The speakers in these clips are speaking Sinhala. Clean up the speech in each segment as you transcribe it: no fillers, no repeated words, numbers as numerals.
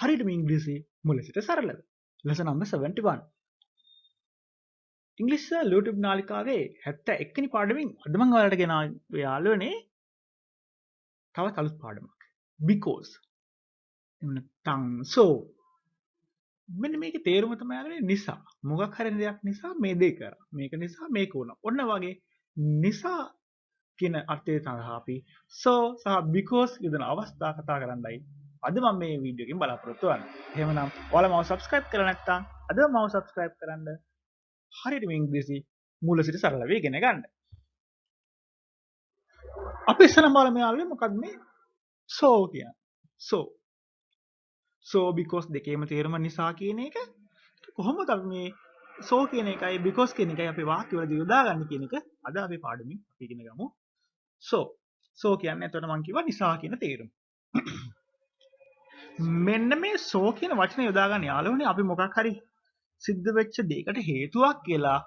හරියටම ඉංග්‍රීසි මුල සිට සරලව. lesson number 71. ඉංග්‍රීසි YouTube නාලිකාවේ 71 වෙනි පාඩමෙන් අද මම ඔයාලට ගෙනාවේ යාළුවනේ තවත් අලුත් පාඩමක්. because එහෙම නැත්නම් so මෙන්න මේකේ තේරුම තමයි යාළුවනේ නිසා. මොකක් හරි දෙයක් නිසා මේ දේ කරා. මේක නිසා මේක වුණා. ඔන්න වගේ නිසා කියන අර්ථය සඳහා අපි so සහ because කියන අවස්ථා කතා කරන්නයි අද මම මේ වීඩියෝ එකෙන් බලාපොරොත්තු වෙන්නේ. එහෙමනම් ඔයාලා මාව subscribe කරලා නැත්නම් අද මාව subscribe කරන්න. හරියටම ඉංග්‍රීසි මූල සිට සරලව ඉගෙන ගන්න. අපි ඉස්සරහම බලමු යාළුවනේ මොකක්ද මේ so කියන්නේ. so because දෙකේම තේරුම නිසා කියන එක කොහොමද අපි මේ so කියන එකයි because කියන එකයි අපි වාක්‍ය වලදී යොදා ගන්න කියන එක අද අපි පාඩමින් අපි ඉගෙන ගමු. so කියන්නේ එතකොට මම කිව්වා නිසා කියන තේරුම. මෙන්න මේ so කියන වචනේ යොදා ගන්න යාළුවනේ අපි මොකක් හරි සිද්ධ වෙච්ච දෙයකට හේතුවක් කියලා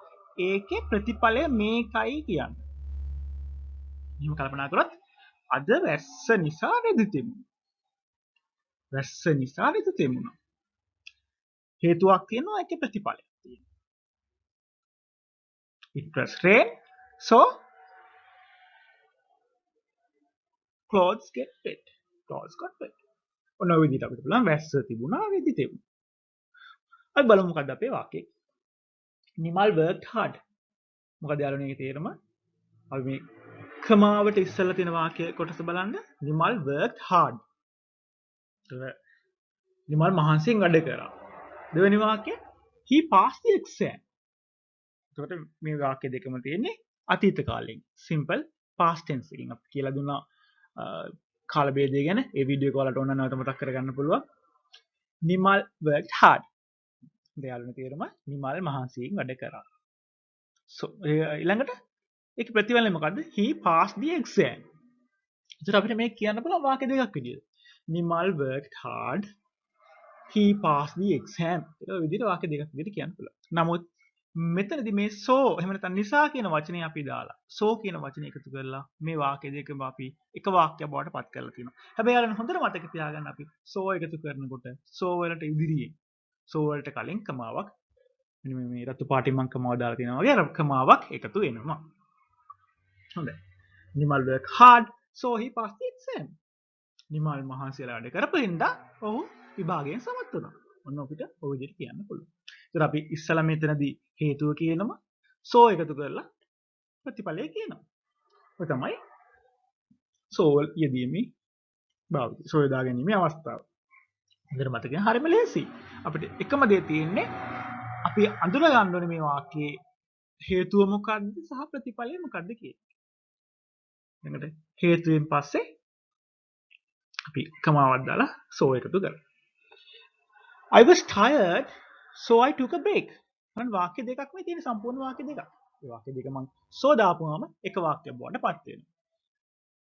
ඒකේ ප්‍රතිඵලය මේකයි කියන්නේ. එහෙම කල්පනා කරොත් අද වැස්ස නිසා රෙදි තෙමුණා. වැස්ස නිසා රෙදි තෙමුණා. හේතුවක් තියෙනවා ඒකේ ප්‍රතිඵලයක් තියෙනවා. It was rain so clothes get wet. Clothes got wet. ඔන්න ඔය විදිහට අපිට බලන්න වැස්ස තිබුණා රෙදි තෙමුණා. අපි බලමු මොකක්ද අපේ වාක්‍යය. Nimal worked hard. මොකද යාළුවනේ ඒකේ තේරුම? අපි මේ කමාවට ඉස්සෙල්ලා තියෙන වාක්‍ය කොටස බලන්න. Nimal worked hard. නිමල් මහන්සියෙන් වැඩ කරා. දෙවෙනි වාක්‍යය he passed the exam. එතකොට මේ වාක්‍ය දෙකම තියෙන්නේ අතීත කාලයෙන්. simple past tense එකකින් අපි කියලා දුන්නා කාල භේදය ගැන. ඒ වීඩියෝ එක ඔයාලට ඕන නැවත මතක් කරගන්න පුළුවන්. Nimal worked hard. යාළුවනේ තේරුම නිමල් මහන්සියෙන් වැඩ කරා. so ඊළඟට ඒක ප්‍රතිඵලය මොකද්ද? he passed the exam. ඒතර අපිට මේක කියන්න පුළුවන් වාක්‍ය දෙකක් විදියට. Nimal worked hard. he passed the exam. ඒක විදිහට වාක්‍ය දෙකක් විදිහට කියන්න පුළුවන්. නමුත් මෙතනදී මේ so එහෙම නැත්නම් නිසා කියන වචනේ අපි දාලා so කියන වචනේ එකතු කරලා මේ වාක්‍ය දෙකම අපි එක වාක්‍යයක් බවට පත් කරලා තියෙනවා. හැබැයි යාළුවනේ හොඳට මතක තියාගන්න අපි so එකතු කරනකොට so වලට ඉදිරියෙන් so වලට කලින් කමාවක් මෙන්න මේ රතු පාටින් මම කමාව දාලා තියෙනවා වගේ අර කමාවක් එකතු වෙනවා. හොඳයි. Nimal work hard so he passed the exam. Nimal මහන්සියලා වැඩ කරපු හින්දා ඔහු විභාගයෙන් සමත් වුණා. ඔන්න අපිට ඔය විදිහට කියන්න පුළුවන්. ඒතර අපි ඉස්සලා මෙතනදී හේතුව කියනවා so එකතු කරලා ප්‍රතිඵලය කියනවා. ඔය තමයි so යෙදීමේ භාවිතය. so යොදා ගැනීමේ අවස්ථාව. හොඳට මතක ගන්න හරියම ලේසි. අපිට එකම දේ තියෙන්නේ අපි අඳුන ගන්න ඕනේ මේ වාක්‍යයේ හේතුව මොකක්ද සහ ප්‍රතිඵලය මොකක්ද කියන එක. ඊළඟට හේතුවෙන් පස්සේ අපි කමාවක් දාලා so එකතු කරමු. I was tired so I took a break. මම වාක්‍ය දෙකක් මේ තියෙන සම්පූර්ණ වාක්‍ය දෙකක්. ඒ වාක්‍ය දෙක මම so දාපුවාම එක වාක්‍යයක් බවට පත් වෙනවා.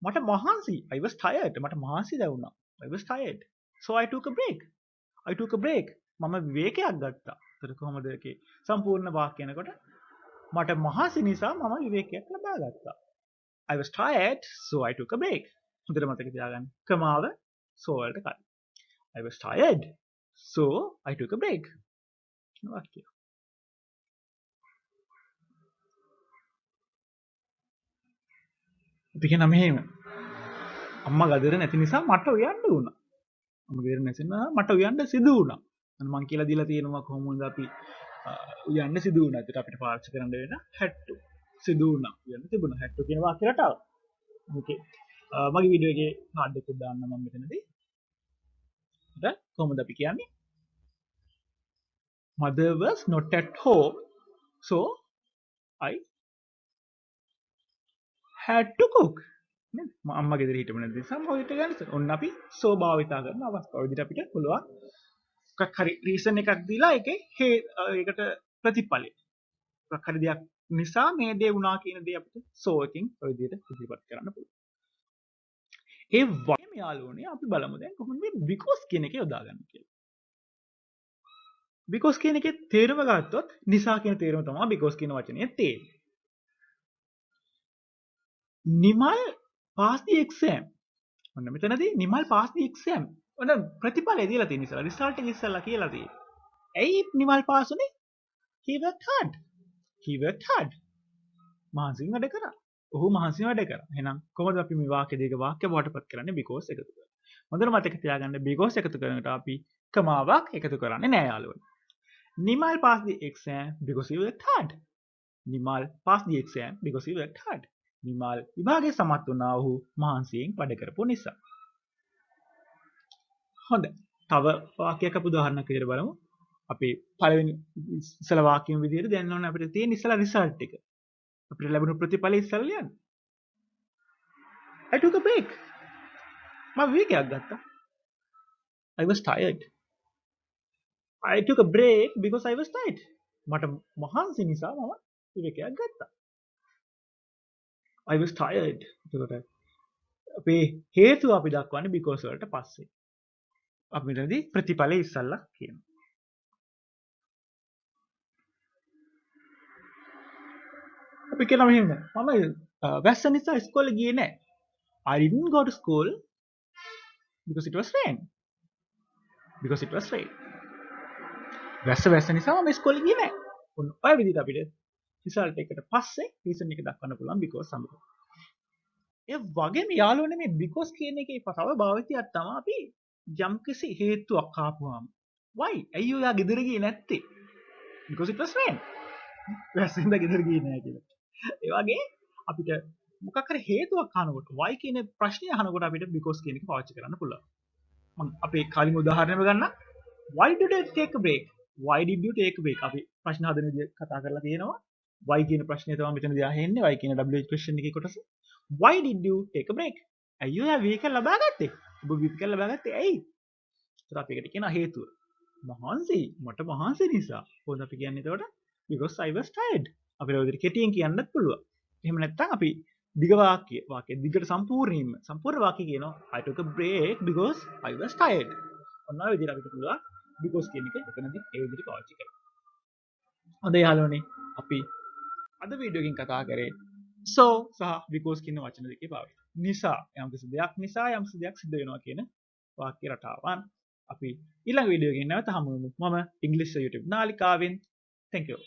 මට මහන්සි I was tired. මට මහන්සි දැනුණා. I was tired. So I took a break. I took a break. මම විවේකයක් ගත්තා. ඒතර කොහොමද ඒකේ සම්පූර්ණ වාක්‍ය යනකොට මට මහන්සි නිසා මම විවේකයක් ලබා ගත්තා. I was tired so I took a break. හොඳට මතක තියාගන්න. කමාව so වලට කලින්. I was tired so I took a break. වාක්‍ය. අපි කියන මෙහෙම. අම්මා ගෙදර නැති නිසා මට උයන්න වුණා. අම්මා ගෙදර නැති නිසා මට උයන්න සිදු වුණා. මම කියලා දීලා තියෙනවා කොහොමද අපි උයන්න සිදු වුණා. ඒකට අපිට පාවිච්චි කරන්න වෙන had to. සිදු වුණා. උයන්න තිබුණා. had to කියන වාක්‍ය රටාව. ඕකේ. මගේ වීඩියෝ එකේ කාඩ් එකක් දාන්න මම මෙතනදී. හරි කොහොමද අපි කියන්නේ? Mother was not at home so I had to cook. නේද? අම්මා ගෙදර හිටපු නැති නිසා මම ඔයිට ගන්න. ඔන්න අපි so භාවිතා කරන අවස්ථාව විදිහට අපිට පුළුවන් මොකක් හරි රීසන් එකක් දීලා ඒකේ ඒකට ප්‍රතිඵලය. මොකක් හරි දෙයක් නිසා මේ දේ වුණා කියන දේ අපිට so එකකින් ඔය විදිහට ඉදිරිපත් කරන්න පුළුවන්. ඒ වගේම යාළුවනේ අපි බලමු දැන් කොහොමද මේ because කියන එක යොදා ගන්න කියලා. because කියන එකේ තේරුම ගත්තොත් නිසා කියන තේරුම තමයි because කියන වචනේ තියෙන්නේ. Nimal pass the exam. ඔන්න මෙතනදී නිමල් pass the exam. ඔන්න ප්‍රතිඵලය දීලා තියෙන ඉස්සලා රිසල්ට් එක ඉස්සලා කියලා තියෙන්නේ. ඇයි නිමල් පාස් උනේ? he worked hard. he worked hard. මහන්සියෙන් වැඩ කරා. ඔහු මහන්සියෙන් වැඩ කරා. එහෙනම් කොහොමද අපි මේ වාක්‍ය දෙක වාක්‍ය බවට පත් කරන්නේ because එකතු කරලා. හොඳට මතක තියාගන්න because එකතු කරනකොට අපි කමාවක් එකතු කරන්නේ නෑ යාළුවනේ. Nimal passed the exam because he worked hard. Nimal passed the exam because he worked hard. Nimal විභාගයේ සමත් වුණා ඔහු මහන්සියෙන් වැඩ කරපු නිසා. හොඳයි. තව වාක්‍යයක් අපි උදාහරණයක් විදිහට බලමු. අපි පළවෙනි ඉස්සල වාක්‍යෙම විදිහට දැන් ඕන අපිට තියෙන ඉස්සලා රිසල්ට් එක. අපිට ලැබුණු ප්‍රතිඵලය ඉස්සලා ලියන්න. I took a break. මම විවේකයක් ගත්තා. I was tired. I took a break because I was tired. මට මහන්සි නිසා මම විවේකයක් ගත්තා. I was tired. එතකොට අපේ හේතුව අපි දක්වන්නේ because වලට පස්සේ. අපි මෙතනදී ප්‍රතිඵලය ඉස්සල්ලා කියනවා. අපි කියනවා මෙහෙම. මම වැස්ස නිසා ඉස්කෝලේ ගියේ නැහැ. I didn't go to school because it was rain. Because it was rain. වැස්ස නිසා මම ඉස්කෝලේ ගියේ නැහැ. ඔන්න ඔය විදිහට අපිට රිසල්ට් එකට පස්සේ රීසන් එක දක්වන්න පුළුවන් because සමග. ඒ වගේම යාළුවනේ මේ because කියන එකේ තව භාවිතයක් තමයි අපි යම්කිසි හේතුවක් ආපුවාම why ඇයි ඔයා ගෙදර ගියේ නැත්තේ? because it was rain. වැස්සෙන්ද ගෙදර ගියේ නැහැ කියලා. ඒ වගේ අපිට මොකක් හරි හේතුවක් අහනකොට why කියන ප්‍රශ්නේ අහනකොට අපිට because කියන එක පාවිච්චි කරන්න පුළුවන්. මම අපේ කලින් උදාහරණයක් ගන්න. why did you take a break? why did you take a break? අපි ප්‍රශ්න හදන විදිහ කතා කරලා තියෙනවා. why කියන ප්‍රශ්නේ තමයි මෙතනදී අහෙන්නේ. why කියන WH question එකේ කොටස. why did you take a break? ඇයි ඔයා වීකෙන් ලබා ගත්තේ? ඔබ වීකෙන් ලබා ගත්තේ ඇයි? ඒතර අපි එකට කියන හේතුව. මහන්සි මට මහන්සි නිසා. කොහොමද අපි කියන්නේ එතකොට? because I was tired. අපිට ඔය විදිහට කෙටියෙන් කියන්නත් පුළුවන්. එහෙම නැත්නම් අපි දිග වාක්‍ය දිගට සම්පූර්ණ වාක්‍ය කියනවා I took a break because I was tired. ඔන්න ඔය විදිහට අපිට පුළුවන් because කියන එක එතනදී ඒ විදිහට පාවිච්චි කරන්න. හොඳ යාළුවනේ අපි අද වීඩියෝ එකකින් කතා කරේ so සහ because කියන වචන දෙකේ පාවිච්චි. නිසා යම්කිසි දෙයක් නිසා යම්කිසි දෙයක් සිද්ධ වෙනවා කියන වාක්‍ය රටාවන් අපි ඊළඟ වීඩියෝ එකකින් නැවත හමු වෙමු. මම ඉංග්‍රීසි YouTube නාලිකාවෙන් thank you.